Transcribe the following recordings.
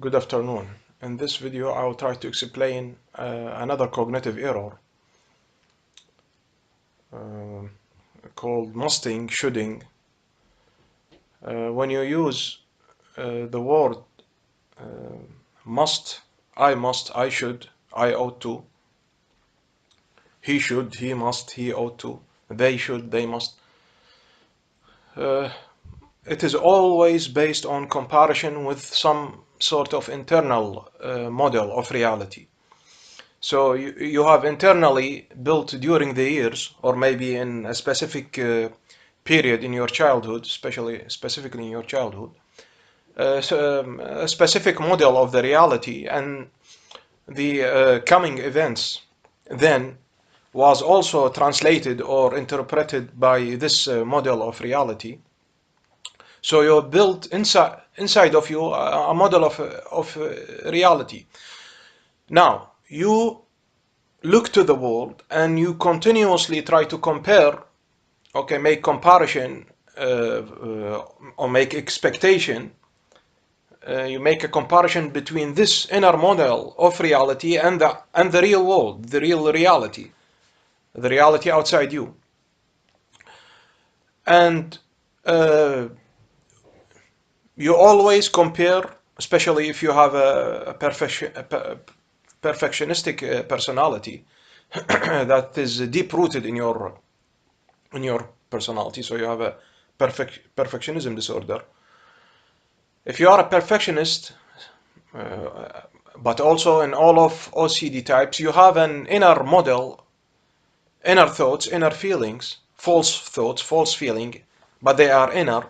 Good afternoon. In this video, I will try to explain another cognitive error uh, called musting, shoulding. When you use the word uh, must, I should, I ought to, he should, he must, he ought to, they should, they must. Uh, it is always based on comparison with some sort of internal model of reality. So you have internally built during the years, or maybe in a specific period in your childhood, specifically in your childhood, a specific model of the reality, and the coming events then was also translated or interpreted by this model of reality. So you built inside of you a model of reality. Now you look to the world and you continuously try to compare, okay, make comparison or make expectation. You make a comparison between this inner model of reality and the real world, the real reality, the reality outside you. And you always compare, especially if you have a perfectionistic personality that is deep rooted in your personality. So you have a perfectionism disorder. If you are a perfectionist, but also in all of OCD types, you have an inner model, inner thoughts, inner feelings, false thoughts, false feeling, but they are inner,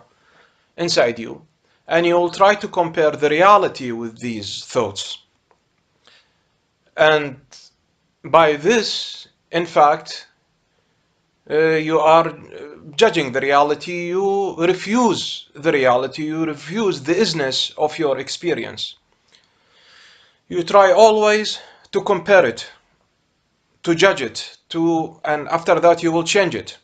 inside you. And you will try to compare the reality with these thoughts. And by this, in fact, you are judging the reality, you refuse the reality, you refuse the isness of your experience. You try always to compare it, to judge it, and after that you will change it.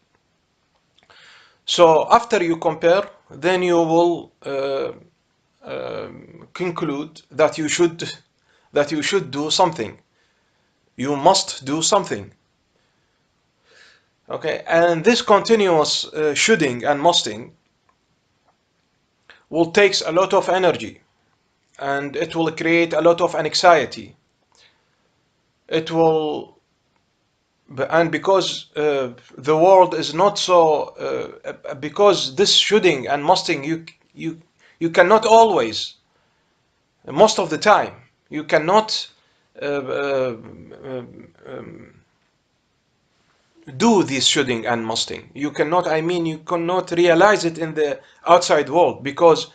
So after you compare, then you will conclude that you should do something. You must do something. Okay, and this continuous shoulding and musting will takes a lot of energy, and it will create a lot of anxiety. It will, and because the world is not so, because this shoulding and musting, you cannot always, most of the time, you cannot do this shoulding and musting. You cannot, you cannot realize it in the outside world, because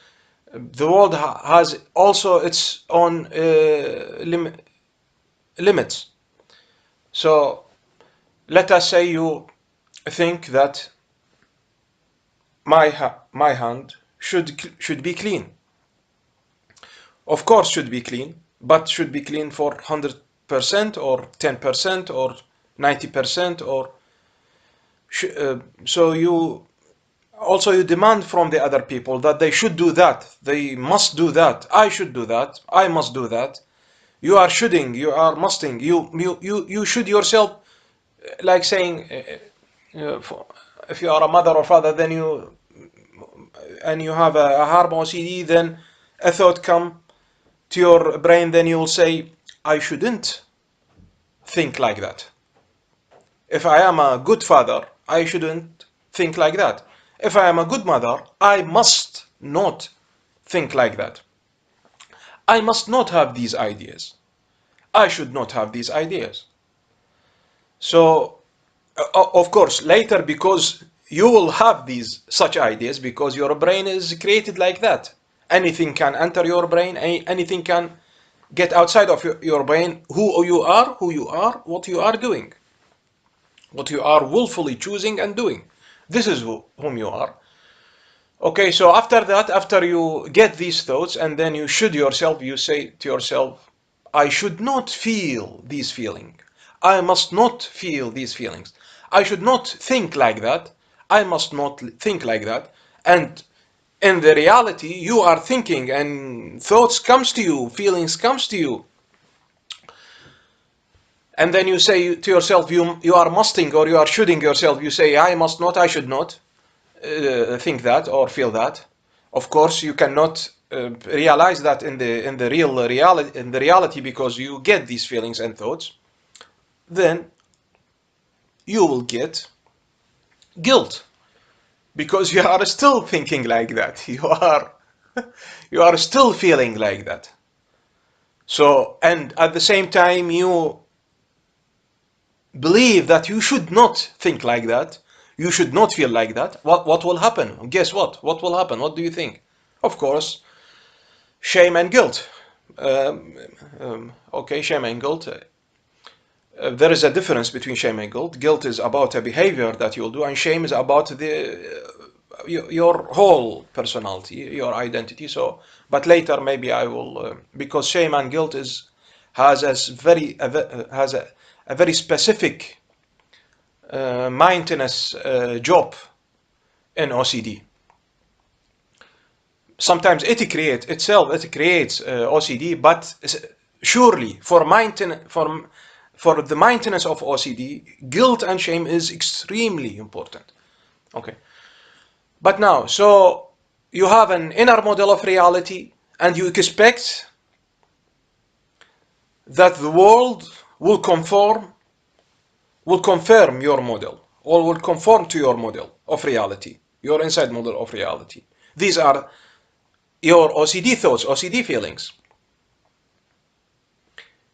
the world has also its own limits. So let us say you think that my hand should be clean. Of course, should be clean, but should be clean for 100% or 10% or 90% or so you demand from the other people that they should do that, they must do that, I should do that, I must do that. You are shoulding, you are musting, you should yourself, like saying, if you are a mother or father, then you have a hard OCD, then a thought come to your brain, then you'll say, I shouldn't think like that. If I am a good father, I shouldn't think like that. If I am a good mother, I must not think like that. I must not have these ideas. I should not have these ideas. So, of course, later, because you will have these such ideas, because your brain is created like that. Anything can enter your brain, anything can get outside of your brain, who you are, what you are doing, what you are willfully choosing and doing. This is whom you are. Okay, so after that, after you get these thoughts, and then you should yourself, you say to yourself, I should not feel these feelings. I must not feel these feelings. I should not think like that. I must not think like that. And in the reality, you are thinking and thoughts comes to you, feelings comes to you, and then you say to yourself, you are musting or you are shooting yourself. You say, I must not, I should not think that or feel that. Of course, you cannot realize that in the reality because you get these feelings and thoughts. Then you will get guilt because you are still thinking like that. You are still feeling like that. So, and at the same time, you believe that you should not think like that, you should not feel like that. What will happen? Guess what? What will happen? What do you think? Of course, shame and guilt. Okay, shame and guilt. There is a difference between shame and guilt. Guilt is about a behavior that you'll do, and shame is about your whole personality, your identity. So, but later maybe I will, because shame and guilt has a very specific maintenance job in OCD. Sometimes it creates OCD, but surely for the maintenance of OCD, guilt and shame is extremely important. Okay, but now, so you have an inner model of reality, and you expect that the world will confirm your model, or will conform to your model of reality, your inside model of reality. These are your OCD thoughts, OCD feelings.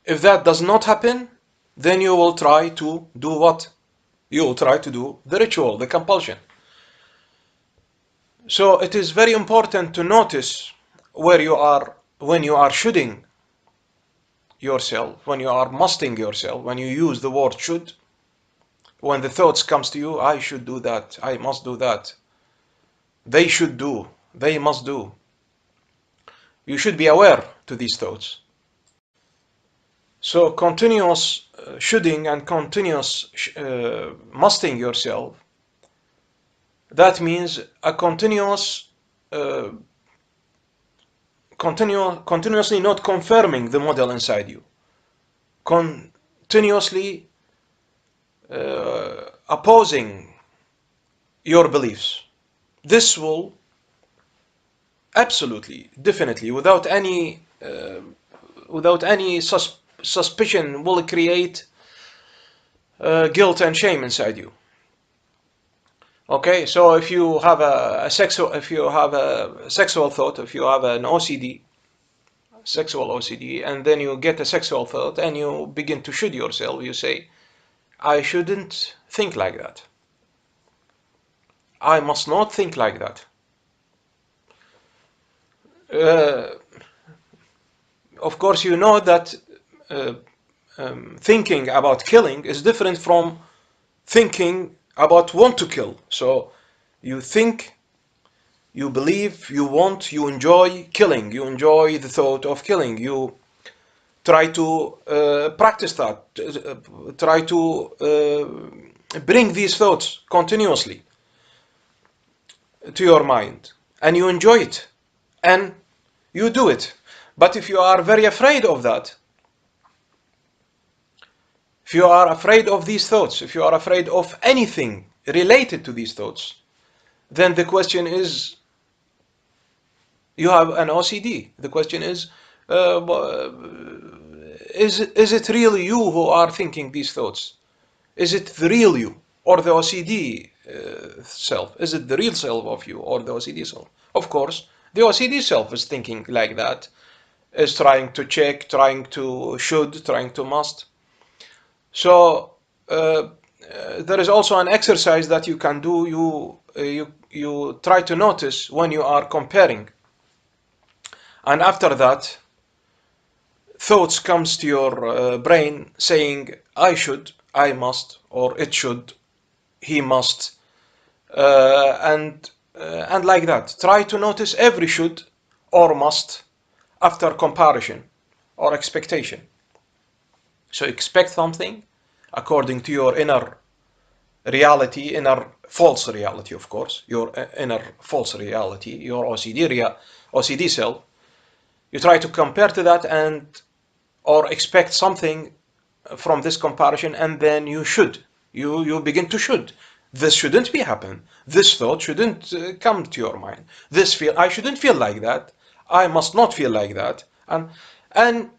If that does not happen, then you will try to do what? You will try to do the ritual, the compulsion. So it is very important to notice where you are when you are shoulding yourself, when you are musting yourself, when you use the word should, when the thoughts comes to you, I should do that, I must do that, they should do, they must do. You should be aware to these thoughts. So continuous shoulding and continuous musting yourself, that means a continuously not confirming the model inside you, continuously opposing your beliefs. This will absolutely, definitely, without any suspicion, will create guilt and shame inside you. Okay, so if you have a sexual thought, if you have an OCD, sexual OCD, and then you get a sexual thought and you begin to should yourself, you say, I shouldn't think like that. I must not think like that. Of course, you know that thinking about killing is different from thinking about want to kill. So you think, you believe, you want, you enjoy killing, you enjoy the thought of killing, you try to practice that, try to bring these thoughts continuously to your mind, and you enjoy it, and you do it. But if you are very afraid of that, if you are afraid of these thoughts, if you are afraid of anything related to these thoughts, then the question is, you have an OCD. The question is it really you who are thinking these thoughts? Is it the real you or the OCD self? Is it the real self of you or the OCD self? Of course, the OCD self is thinking like that, is trying to check, trying to should, trying to must. So there is also an exercise that you can do. You try to notice when you are comparing, and after that, thoughts comes to your brain saying, I should, I must, or it should, he must, and like that. Try to notice every should or must after comparison or expectation. So expect something according to your inner reality, inner false reality, of course, your inner false reality, your OCD self. You try to compare to that and or expect something from this comparison, and then you begin to should. This shouldn't be happen. This thought shouldn't come to your mind. This feel I shouldn't feel like that. I must not feel like that. And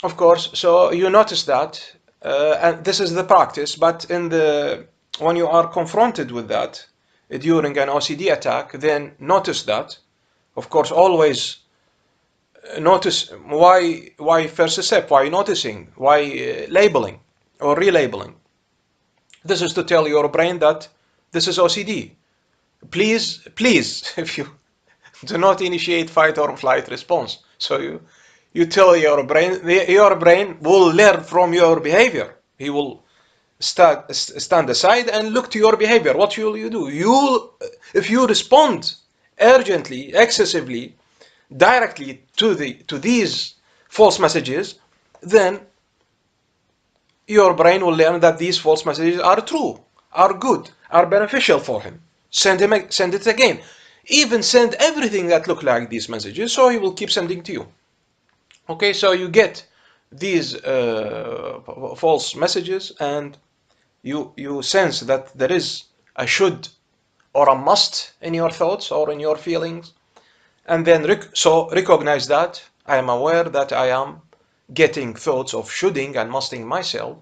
of course, so you notice that, and this is the practice. But in the when you are confronted with that during an OCD attack, then notice that. Of course, always notice why first step, why noticing, why labeling or relabeling. This is to tell your brain that this is OCD. Please, if you do not initiate fight or flight response. So you tell your brain will learn from your behavior. He will stand aside and look to your behavior. What will you do? If you respond urgently, excessively, directly to these false messages, then your brain will learn that these false messages are true, are good, are beneficial for him. Send it again. Even send everything that look like these messages, so he will keep sending to you. Okay, so you get these false messages, and you sense that there is a should or a must in your thoughts or in your feelings, and then recognize that I am aware that I am getting thoughts of shoulding and musting myself.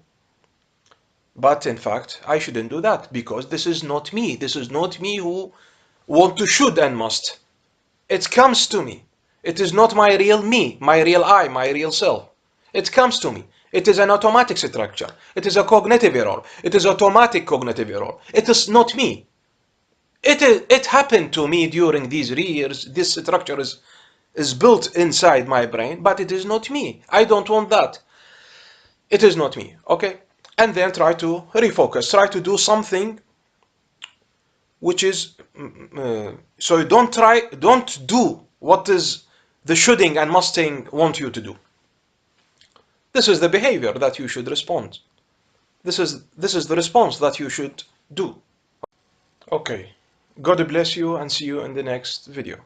But in fact, I shouldn't do that because this is not me. This is not me who want to should and must. It comes to me. It is not my real me, my real I, my real self. It comes to me. It is an automatic structure. It is a cognitive error. It is automatic cognitive error. It is not me. It happened to me during these years. This structure is built inside my brain, but it is not me. I don't want that. It is not me. Okay? And then try to refocus. Try to do something which is so don't do what is the shoulding and musting want you to do. This is the behavior that you should respond. This is the response that you should do. Okay. God bless you and see you in the next video.